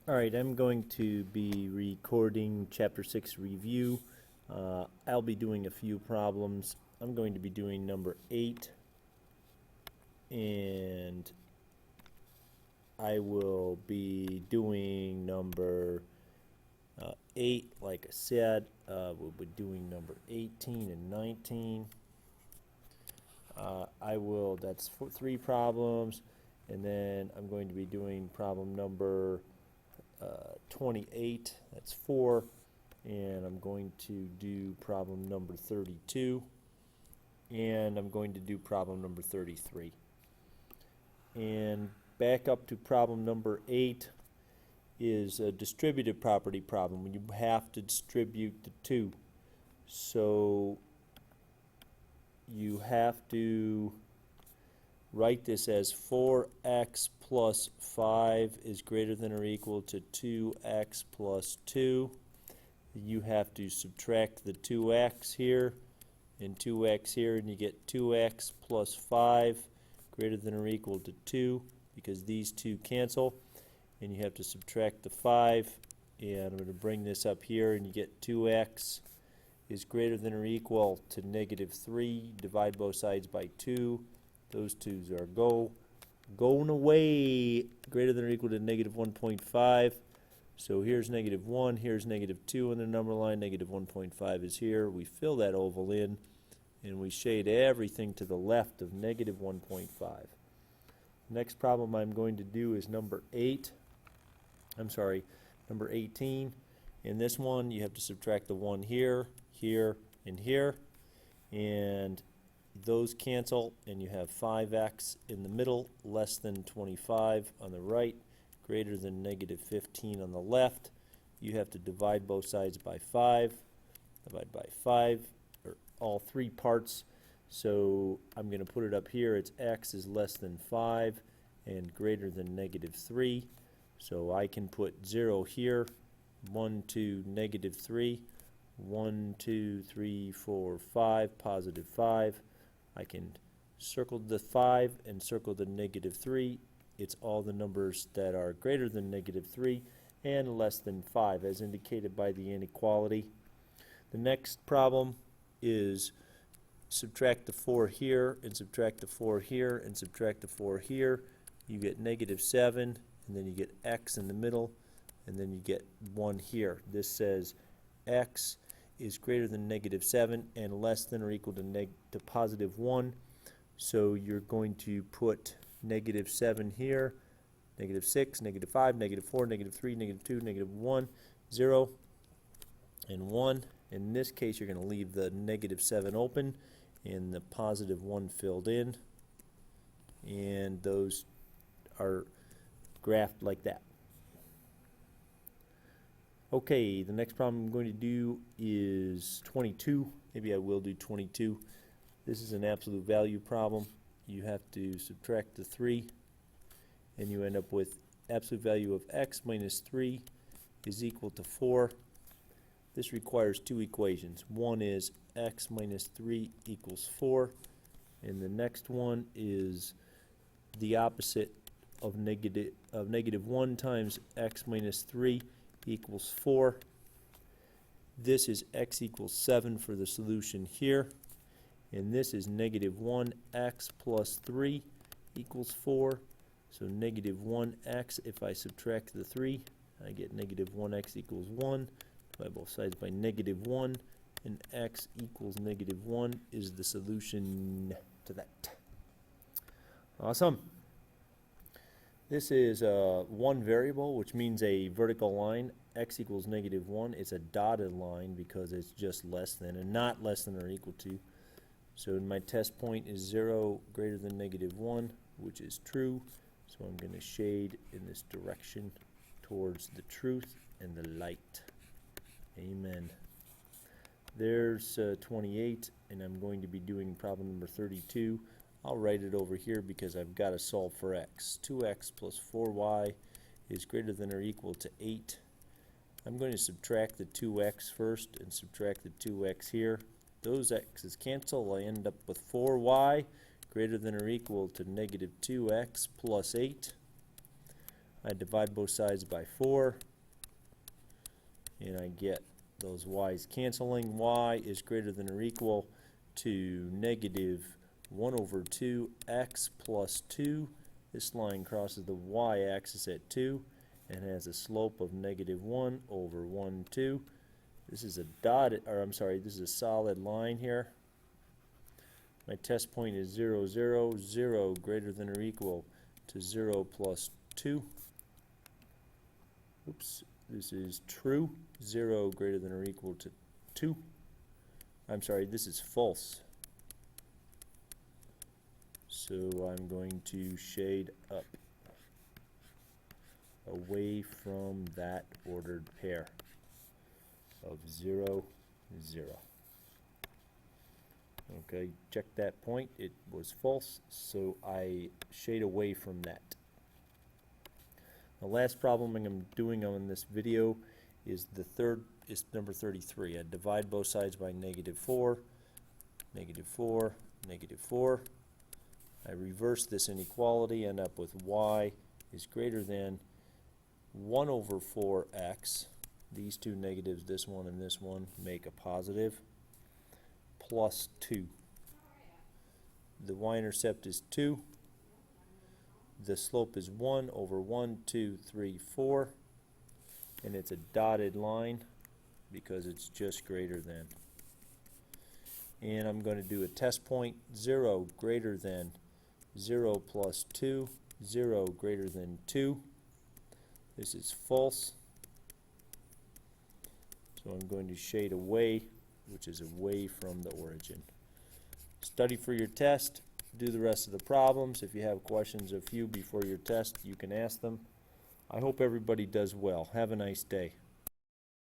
Alright, I'm going to be recording Chapter 6 review. I'll be doing a few problems. I'm going to be doing number 8, and I will be doing number 8, like I said. We'll be doing number 18 and 19. That's 3 problems, and then I'm going to be doing problem number 28, that's 4, and I'm going to do problem number 32, and I'm going to do problem number 33. And back up to problem number 8 is a distributive property problem when you have to distribute the 2. So you have to write this as 4x plus 5 is greater than or equal to 2x plus 2. You have to subtract the 2x here and 2x here, and you get 2x plus 5 greater than or equal to 2, because these two cancel. And you have to subtract the 5, and I'm going to bring this up here, and you get 2x is greater than or equal to negative 3. Divide both sides by 2. Those 2's are going away. Greater than or equal to negative 1.5. So here's negative 1, here's negative 2 on the number line, negative 1.5 is here. We fill that oval in, and we shade everything to the left of negative 1.5. Next problem I'm going to do is number 18. In this one, you have to subtract the 1 here, here, and here, and those cancel, and you have 5x in the middle, less than 25 on the right, greater than negative 15 on the left. You have to divide both sides by 5. Divide by 5, or all 3 parts. So I'm going to put it up here. It's x is less than 5 and greater than negative 3. So I can put 0 here, 1, 2, negative 3, 1, 2, 3, 4, 5, positive 5. I can circle the 5 and circle the negative 3. It's all the numbers that are greater than negative 3 and less than 5, as indicated by the inequality. The next problem is subtract the 4 here and subtract the 4 here and subtract the 4 here. You get negative 7, and then you get x in the middle, and then you get 1 here. This says x is greater than negative 7 and less than or equal to positive 1. So you're going to put negative 7 here, negative 6, negative 5, negative 4, negative 3, negative 2, negative 1, 0, and 1. In this case, you're going to leave the negative 7 open and the positive 1 filled in, and those are graphed like that. Okay, the next problem I'm going to do is 22. Maybe I will do 22. This is an absolute value problem. You have to subtract the 3, and you end up with absolute value of x minus 3 is equal to 4. This requires 2 equations. One is x minus 3 equals 4, and the next one is the opposite of negative 1 times x minus 3 equals 4. This is x equals 7 for the solution here, and this is negative 1x plus 3 equals 4. So negative 1x, if I subtract the 3, I get negative 1x equals 1. Divide both sides by negative 1, and x equals negative 1 is the solution to that. Awesome. This is one variable, which means a vertical line. X equals negative 1. It's a dotted line because it's just less than and not less than or equal to. So my test point is 0 greater than negative 1, which is true. So I'm going to shade in this direction towards the truth and the light. Amen. There's 28, and I'm going to be doing problem number 32. I'll write it over here because I've got to solve for x. 2x plus 4y is greater than or equal to 8. I'm going to subtract the 2x first and subtract the 2x here. Those x's cancel. I end up with 4y greater than or equal to negative 2x plus 8. I divide both sides by 4, and I get those y's canceling. Y is greater than or equal to negative 1 over 2 x plus 2. This line crosses the y-axis at 2 and has a slope of negative 1 over 1, 2. This is a dotted, or I'm sorry, this is a solid line here. My test point is 0, 0, 0 greater than or equal to 0 plus 2. Oops, this is true. 0 greater than or equal to 2. I'm sorry, this is false. So I'm going to shade up away from that ordered pair of 0, 0. Okay, check that point. It was false, so I shade away from that. The last problem I'm doing on this video is number 33. I divide both sides by negative 4, negative 4, negative 4. I reverse this inequality, end up with y is greater than 1 over 4x. These two negatives, this one and this one, make a positive, plus 2. The y-intercept is 2. The slope is 1 over 1, 2, 3, 4. And it's a dotted line because it's just greater than. And I'm going to do a test point, 0 greater than 0 plus 2, 0 greater than 2. This is false. So I'm going to shade away, which is away from the origin. Study for your test. Do the rest of the problems. If you have questions a few before your test, you can ask them. I hope everybody does well. Have a nice day.